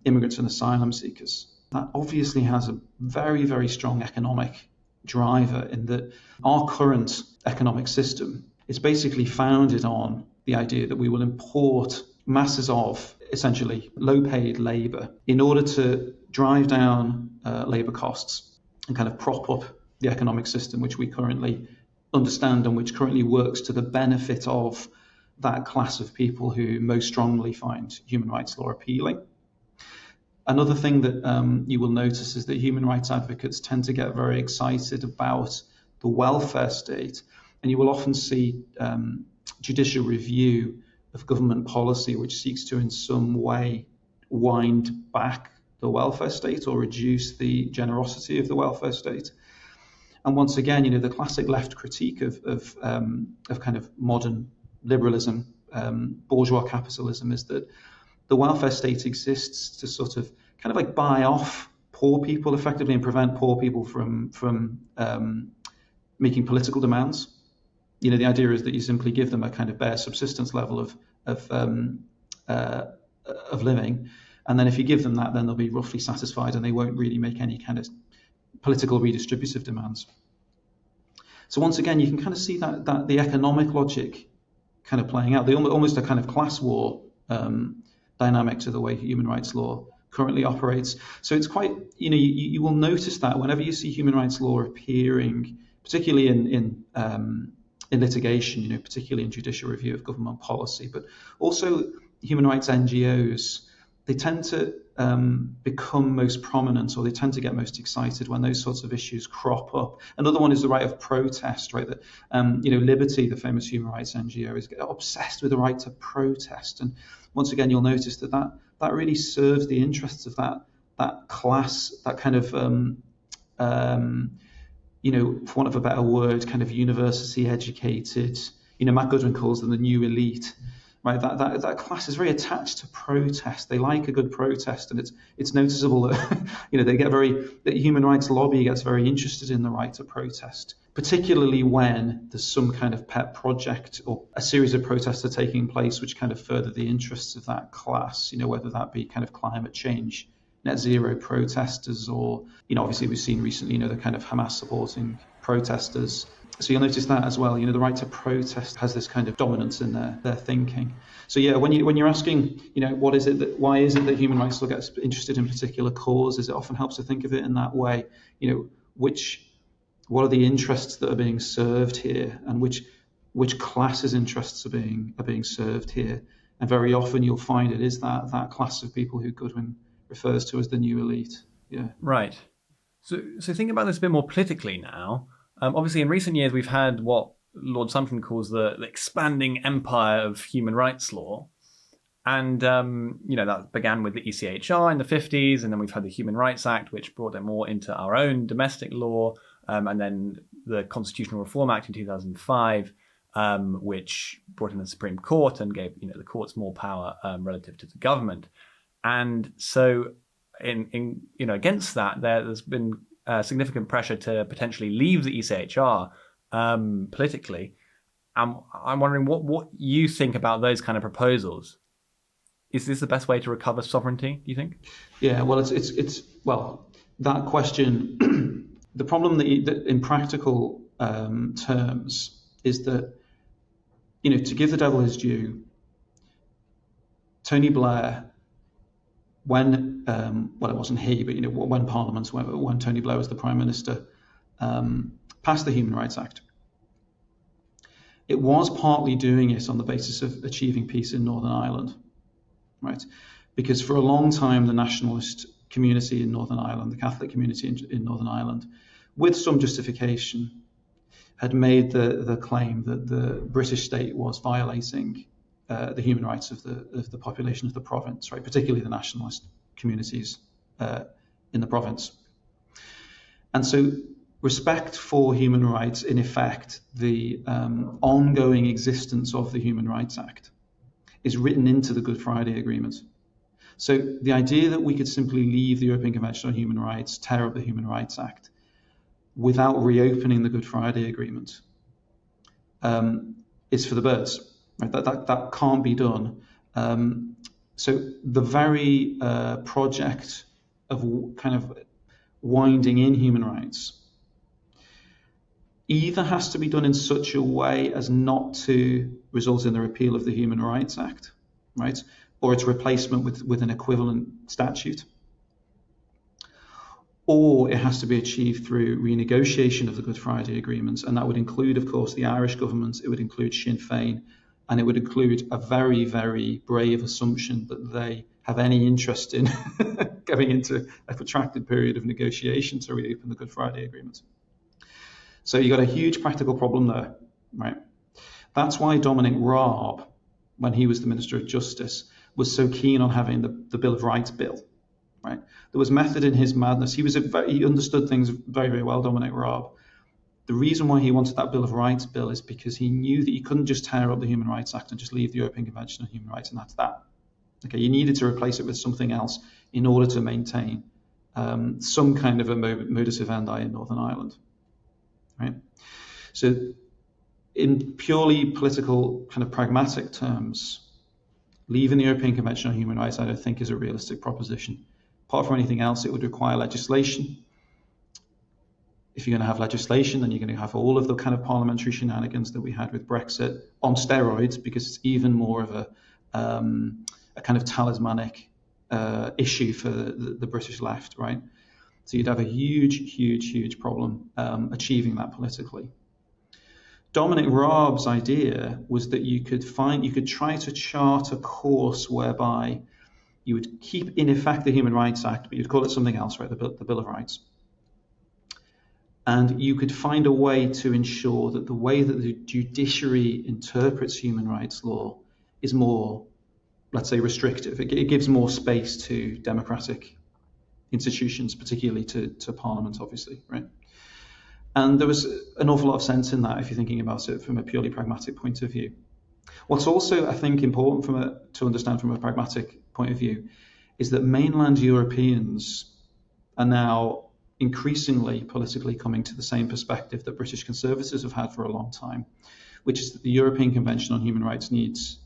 immigrants and asylum seekers. That obviously has a very, very strong economic driver, in that our current economic system is basically founded on the idea that we will import masses of essentially low-paid labour in order to drive down labour costs and kind of prop up the economic system which we currently understand and which currently works to the benefit of that class of people who most strongly find human rights law appealing. Another thing that you will notice is that human rights advocates tend to get very excited about the welfare state, and you will often see judicial review of government policy which seeks to in some way wind back the welfare state or reduce the generosity of the welfare state. And once again, the classic left critique of kind of modern liberalism, bourgeois capitalism, is that the welfare state exists to sort of kind of like buy off poor people effectively and prevent poor people from making political demands. The idea is that you simply give them a kind of bare subsistence level of living, and then if you give them that, then they'll be roughly satisfied and they won't really make any kind of political redistributive demands. So once again, you can kind of see that the economic logic kind of playing out, almost a kind of class war dynamic to the way human rights law currently operates. So it's quite, you will notice that whenever you see human rights law appearing, particularly in litigation, particularly in judicial review of government policy, but also human rights NGOs, they tend to become most prominent, or they tend to get most excited when those sorts of issues crop up. Another one is the right of protest, right? That Liberty, the famous human rights NGO, is obsessed with the right to protest. And once again, you'll notice that really serves the interests of that class, that kind of for want of a better word, kind of university educated. Matt Goodwin calls them the new elite. Right, that class is very attached to protest. They like a good protest, and it's noticeable that the human rights lobby gets very interested in the right to protest, particularly when there's some kind of pet project or a series of protests are taking place which kind of further the interests of that class. Whether that be kind of climate change, net zero protesters, or obviously we've seen recently the kind of Hamas supporting protesters. So you'll notice that as well. The right to protest has this kind of dominance in their thinking. So yeah, when you're asking, why is it that human rights law gets interested in particular causes, it often helps to think of it in that way. What are the interests that are being served here, and which classes' interests are being served here? And very often you'll find it is that class of people who Goodwin refers to as the new elite. Yeah. Right. So think about this a bit more politically now. Obviously, in recent years, we've had what Lord Sumption calls the expanding empire of human rights law. And, that began with the ECHR in the 50s, and then we've had the Human Rights Act, which brought it more into our own domestic law, and then the Constitutional Reform Act in 2005, which brought in the Supreme Court and gave the courts more power relative to the government. And so in against that, there's been significant pressure to potentially leave the ECHR politically. I'm wondering what you think about those kind of proposals. Is this the best way to recover sovereignty, do you think? Yeah, well, it's that question. The problem that in practical terms is that to give the devil his due, Tony Blair, when it wasn't he, but when Parliament, when Tony Blair was the Prime Minister, passed the Human Rights Act. It was partly doing it on the basis of achieving peace in Northern Ireland, right? Because for a long time, the nationalist community in Northern Ireland, the Catholic community in Northern Ireland, with some justification, had made the claim that the British state was violating the human rights of the population of the province, right? Particularly the nationalist communities in the province. And so respect for human rights, in effect, the ongoing existence of the Human Rights Act, is written into the Good Friday Agreement. So the idea that we could simply leave the European Convention on Human Rights, tear up the Human Rights Act, without reopening the Good Friday Agreement is for the birds. Right? That can't be done. So the very project of kind of winding in human rights either has to be done in such a way as not to result in the repeal of the Human Rights Act, right, or its replacement with an equivalent statute, or it has to be achieved through renegotiation of the Good Friday Agreement, and that would include, of course, the Irish government, it would include Sinn Féin, and it would include a very, very brave assumption that they have any interest in going into a protracted period of negotiation to reopen the Good Friday Agreement. So you got a huge practical problem there, right? That's why Dominic Raab, when he was the Minister of Justice, was so keen on having the Bill of Rights bill, right? There was method in his madness. He understood things very, very well, Dominic Raab. The reason why he wanted that Bill of Rights bill is because he knew that you couldn't just tear up the Human Rights Act and just leave the European Convention on Human Rights and that's that. Okay, you needed to replace it with something else in order to maintain some kind of a modus vivendi in Northern Ireland, right? So in purely political kind of pragmatic terms, leaving the European Convention on Human Rights, I don't think is a realistic proposition. Apart from anything else, it would require legislation. If you're going to have legislation, then you're going to have all of the kind of parliamentary shenanigans that we had with Brexit on steroids, because it's even more of a kind of talismanic issue for the British left, right? So you'd have a huge problem achieving that politically. Dominic Raab's idea was that you could try to chart a course whereby you would keep in effect the Human Rights Act, but you'd call it something else, right? The Bill of Rights. And you could find a way to ensure that the way that the judiciary interprets human rights law is more, let's say, restrictive. It gives more space to democratic institutions, particularly to Parliament, obviously, right? And there was an awful lot of sense in that if you're thinking about it from a purely pragmatic point of view. What's also, I think, important to understand from a pragmatic point of view is that mainland Europeans are now increasingly politically coming to the same perspective that British Conservatives have had for a long time, which is that the European Convention on Human Rights needs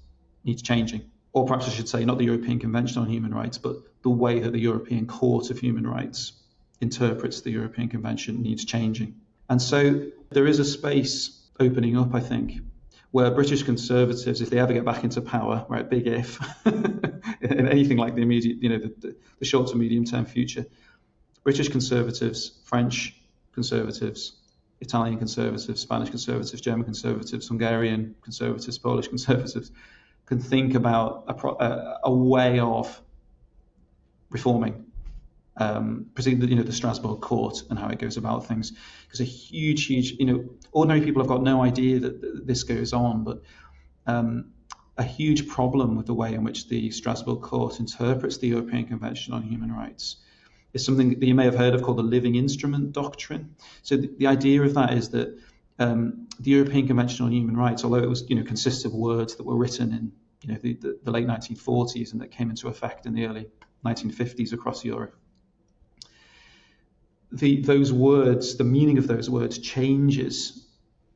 changing. Or perhaps I should say not the European Convention on Human Rights, but the way that the European Court of Human Rights interprets the European Convention needs changing. And so there is a space opening up, I think, where British Conservatives, if they ever get back into power, right, big if, in anything like the immediate, the short to medium term future, British Conservatives, French Conservatives, Italian Conservatives, Spanish Conservatives, German Conservatives, Hungarian Conservatives, Polish Conservatives can think about a way of reforming, particularly the Strasbourg Court and how it goes about things. Because a huge, ordinary people have got no idea that this goes on, but a huge problem with the way in which the Strasbourg Court interprets the European Convention on Human Rights is something that you may have heard of called the living instrument doctrine. So the idea of that is that the European Convention on Human Rights, although it was consists of words that were written in the late 1940s and that came into effect in the early 1950s across Europe, those words, the meaning of those words changes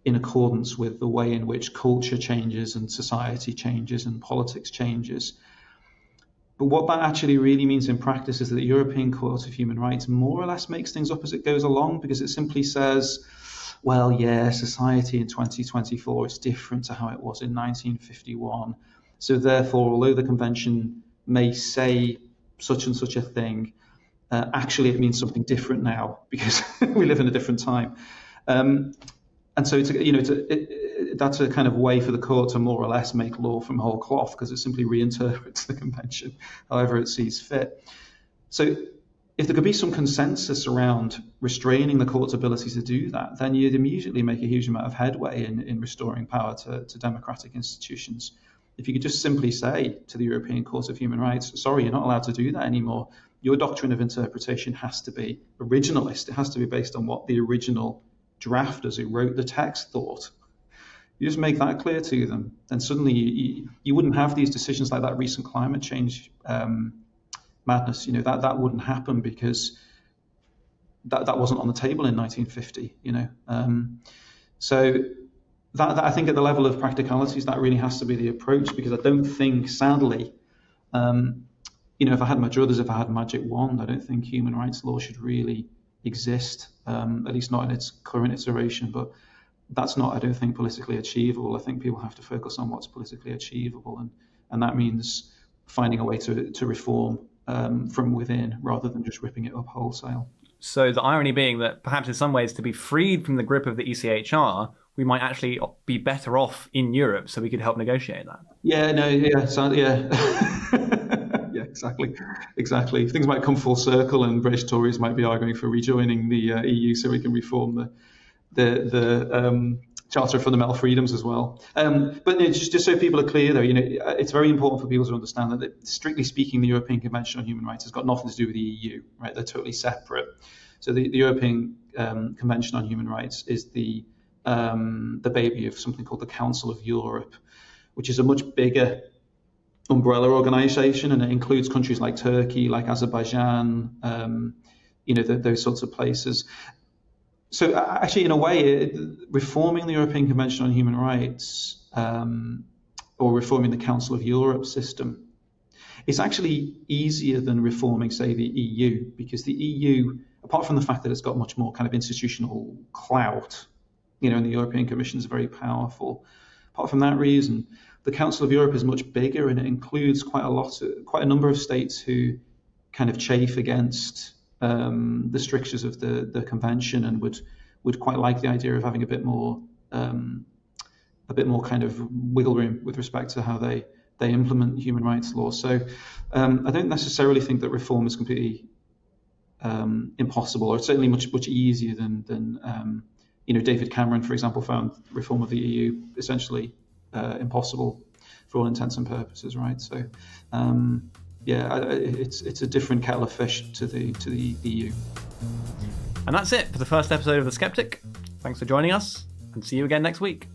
in accordance with the way in which culture changes and society changes and politics changes. But what that actually really means in practice is that the European Court of Human Rights more or less makes things up as it goes along, because it simply says, well, yeah, society in 2024 is different to how it was in 1951. So therefore, although the convention may say such and such a thing, actually it means something different now because we live in a different time. And so that's a kind of way for the court to more or less make law from whole cloth, because it simply reinterprets the convention however it sees fit. So if there could be some consensus around restraining the court's ability to do that, then you'd immediately make a huge amount of headway in restoring power to democratic institutions. If you could just simply say to the European Court of Human Rights, sorry, you're not allowed to do that anymore. Your doctrine of interpretation has to be originalist. It has to be based on what the original drafters who wrote the text thought. You just make that clear to them, then suddenly you wouldn't have these decisions like that recent climate change madness. That wouldn't happen because that wasn't on the table in 1950. So that I think at the level of practicalities, that really has to be the approach, because I don't think, sadly, if I had my druthers, if I had a magic wand, I don't think human rights law should really exist, at least not in its current iteration. But that's not, I don't think, politically achievable. I think people have to focus on what's politically achievable, and that means finding a way to reform from within rather than just ripping it up wholesale. So the irony being that perhaps in some ways, to be freed from the grip of the ECHR, we might actually be better off in Europe, so we could help negotiate that. Yeah, no, yeah, so, yeah. Yeah. Exactly. Things might come full circle, and British Tories might be arguing for rejoining the EU so we can reform the Charter of Fundamental Freedoms as well. But just so people are clear, though, it's very important for people to understand that, strictly speaking, the European Convention on Human Rights has got nothing to do with the EU. Right? They're totally separate. So the European Convention on Human Rights is the baby of something called the Council of Europe, which is a much bigger umbrella organization, and it includes countries like Turkey, like Azerbaijan, those sorts of places. So actually, in a way, reforming the European Convention on Human Rights or reforming the Council of Europe system is actually easier than reforming, say, the EU, because the EU, apart from the fact that it's got much more kind of institutional clout, and the European Commission is very powerful. Apart from that reason, the Council of Europe is much bigger, and it includes quite a number of states who kind of chafe against the strictures of the convention and would quite like the idea of having a bit more kind of wiggle room with respect to how they implement human rights law. So I don't necessarily think that reform is completely impossible, or certainly much easier than David Cameron, for example, found reform of the EU essentially impossible for all intents and purposes, right? So, it's a different kettle of fish to the EU. And that's it for the first episode of The Sceptic. Thanks for joining us, and see you again next week.